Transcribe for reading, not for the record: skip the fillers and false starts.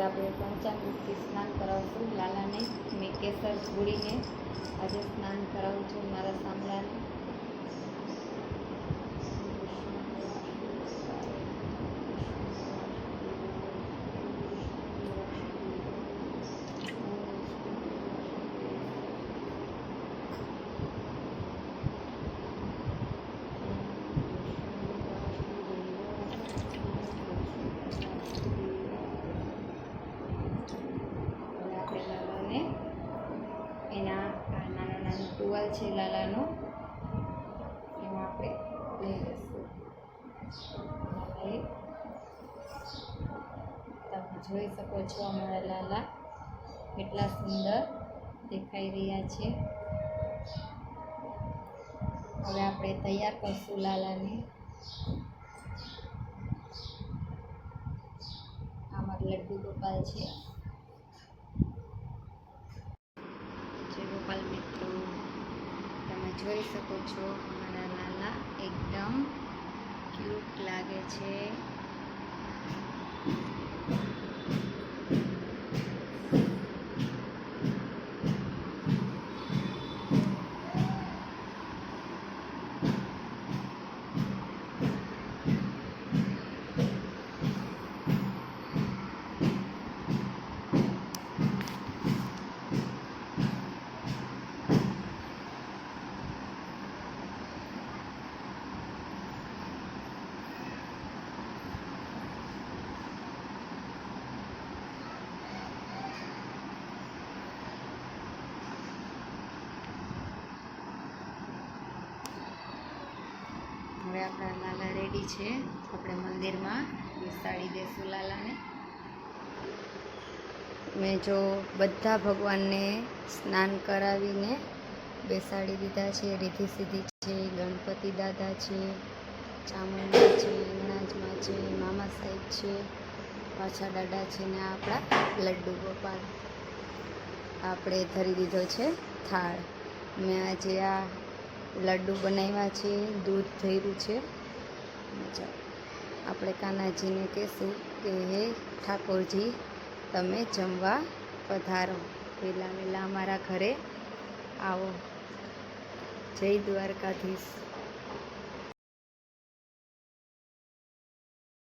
આપણે પંચામૃતથી સ્નાન કરાવશું લાલાને. મેં કેસર ઘોળીને આજે સ્નાન કરાવું છું મારા સામલાને. એના આ નાનો ટુવાલ છે લાલાનો, એમાં આપણે લઈ લઈશું. તમે જોઈ શકો છો અમારા લાલા કેટલા સુંદર દેખાઈ રહ્યા છે. હવે આપણે તૈયાર કરશું લાલાને. અમારા લડ્ડુ ગોપાલ છે. ગોપાલ મિત્રો, તમે જોઈ શકો છો અમારા લાલા એકદમ ક્યુટ લાગે છે. હવે આપણા લાલા રેડી છે. આપણે મંદિરમાં બેસાડી દઈશું લાલાને. મેં જો બધા ભગવાનને સ્નાન કરાવીને બેસાડી દીધા છે. રીધિ સિદ્ધિ છે, ગણપતિ દાદા છે, ચામુંડા છે, અંગનાજમાં છે, મામા સાહેબ છે, પાછા દાદા છે ને આપણા લડ્ડુ ગોપાલ. આપણે ધરી દીધો છે થાળ. મેં આજે આ લડ્ડુ બનાવ્યા છે, દૂધ ધર્યું છે. આપણે કાનાજીને કહેશું કે હે ઠાકોરજી, તમે જમવા પધારો, વહેલા વહેલા અમારા ઘરે આવો. જય દ્વારકાધીશ.